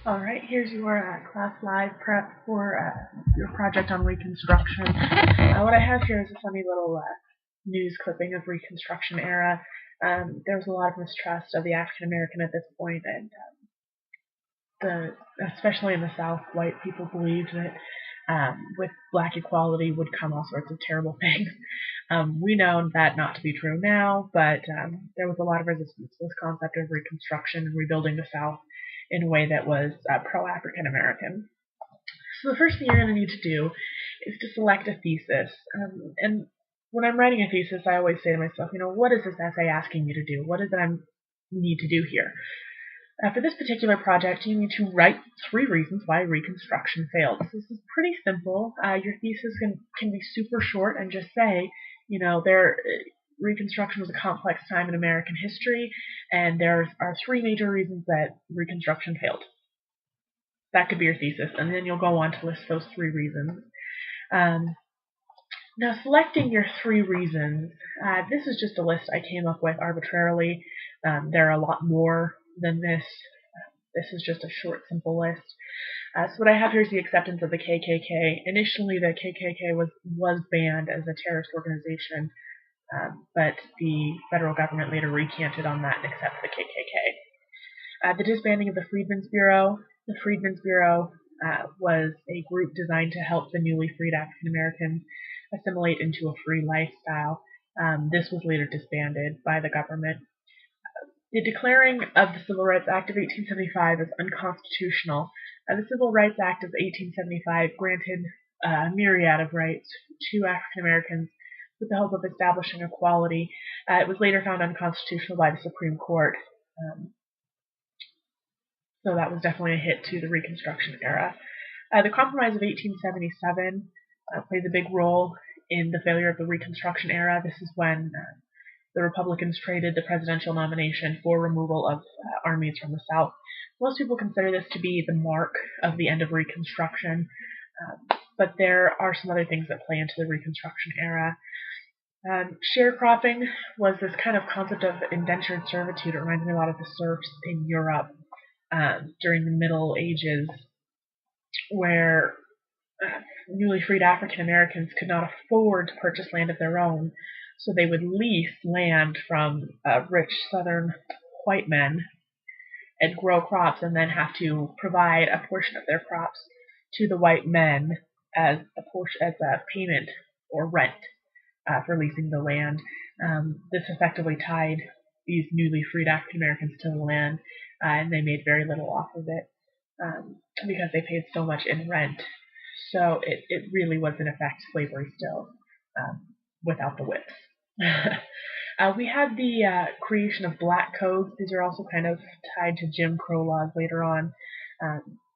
Alright, here's your class live prep for your project on Reconstruction. What I have here is a funny little news clipping of Reconstruction era. There was a lot of mistrust of the African American at this point, and especially in the South, white people believed that with black equality would come all sorts of terrible things. We know that not to be true now, but there was a lot of resistance to this concept of Reconstruction and rebuilding the South in a way that was pro-African American. So the first thing you're going to need to do is to select a thesis. And when I'm writing a thesis, I always say to myself, what is this essay asking me to do? What is it I need to do here? For this particular project, you need to write 3 reasons why Reconstruction failed. So this is pretty simple. Your thesis can be super short and just say, Reconstruction was a complex time in American history, and there are 3 major reasons that Reconstruction failed. That could be your thesis, and then you'll go on to list those 3 reasons. Now, selecting your 3 reasons, this is just a list I came up with arbitrarily. There are a lot more than this. This is just a short, simple list. So what I have here is the acceptance of the KKK. Initially, the KKK was banned as a terrorist organization, but the federal government later recanted on that and accepted the KKK. The disbanding of the Freedmen's Bureau. The Freedmen's Bureau was a group designed to help the newly freed African Americans assimilate into a free lifestyle. This was later disbanded by the government. The declaring of the Civil Rights Act of 1875 as unconstitutional. The Civil Rights Act of 1875 granted a myriad of rights to African Americans with the hope of establishing equality. It was later found unconstitutional by the Supreme Court. So that was definitely a hit to the Reconstruction era. The Compromise of 1877 plays a big role in the failure of the Reconstruction era. This is when the Republicans traded the presidential nomination for removal of armies from the South. Most people consider this to be the mark of the end of Reconstruction, but there are some other things that play into the Reconstruction era. Sharecropping was this kind of concept of indentured servitude. It reminds me a lot of the serfs in Europe during the Middle Ages, where newly freed African Americans could not afford to purchase land of their own, so they would lease land from rich southern white men and grow crops, and then have to provide a portion of their crops to the white men as a payment or rent for leasing the land. This effectively tied these newly freed African Americans to the land, and they made very little off of it because they paid so much in rent. So it really was in effect slavery still, without the whips. We had the creation of black codes. These are also kind of tied to Jim Crow laws later on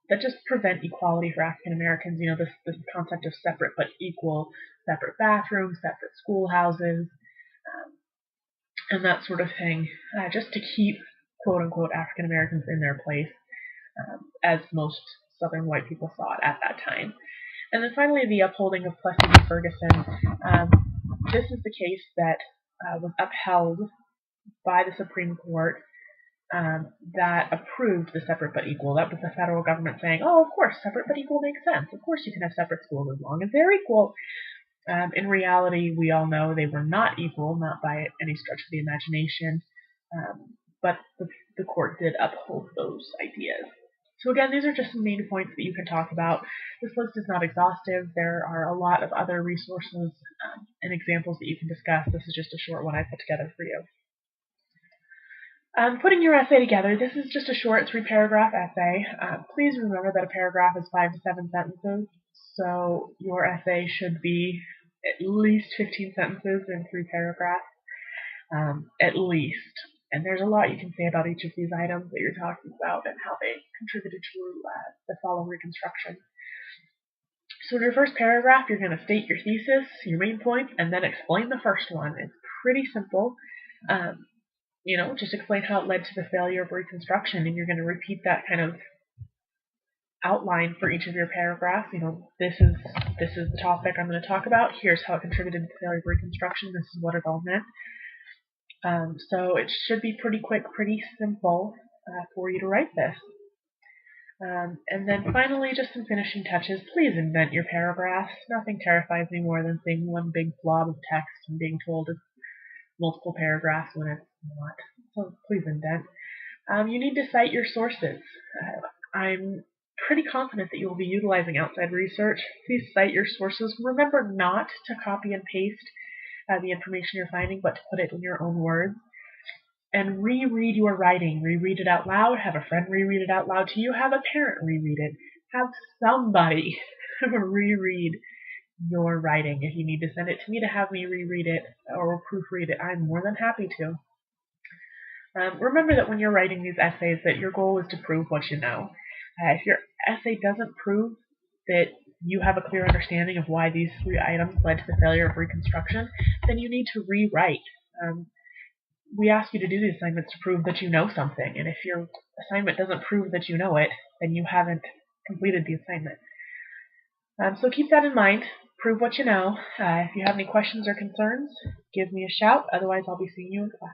that just prevent equality for African Americans. This concept of separate but equal, separate bathrooms, separate schoolhouses, and that sort of thing, just to keep quote-unquote African Americans in their place, as most Southern white people saw it at that time. And then finally, the upholding of Plessy v. Ferguson. This is the case that was upheld by the Supreme Court that approved the separate but equal. That was the federal government saying, oh, of course, separate but equal makes sense. Of course you can have separate schools as long as they're equal. In reality, we all know they were not equal, not by any stretch of the imagination, but the court did uphold those ideas. So again, these are just some main points that you can talk about. This list is not exhaustive. There are a lot of other resources and examples that you can discuss. This is just a short one I put together for you. Putting your essay together, this is just a short 3-paragraph essay. Please remember that a paragraph is 5 to 7 sentences, so your essay should be at least 15 sentences in 3 paragraphs, at least. And there's a lot you can say about each of these items that you're talking about and how they contributed to the fall of Reconstruction. So in your first paragraph, you're going to state your thesis, your main points, and then explain the first one. It's pretty simple. Just explain how it led to the failure of Reconstruction, and you're going to repeat that kind of outline for each of your paragraphs. This is the topic I'm going to talk about. Here's how it contributed to the failure of Reconstruction. This is what it all meant. So it should be pretty quick, pretty simple for you to write this. And then finally, just some finishing touches. Please indent your paragraphs. Nothing terrifies me more than seeing one big blob of text and being told it's multiple paragraphs when it's not. So please indent. You need to cite your sources. I'm pretty confident that you will be utilizing outside research. Please cite your sources. Remember not to copy and paste the information you're finding, but to put it in your own words. And reread your writing. Reread it out loud. Have a friend reread it out loud to you. Have a parent reread it. Have somebody reread your writing. If you need to send it to me to have me reread it or proofread it, I'm more than happy to. Remember that when you're writing these essays that your goal is to prove what you know. If your essay doesn't prove that you have a clear understanding of why these 3 items led to the failure of reconstruction, then you need to rewrite. We ask you to do these assignments to prove that you know something, and if your assignment doesn't prove that you know it, then you haven't completed the assignment. So keep that in mind. Prove what you know. If you have any questions or concerns, give me a shout. Otherwise, I'll be seeing you in class.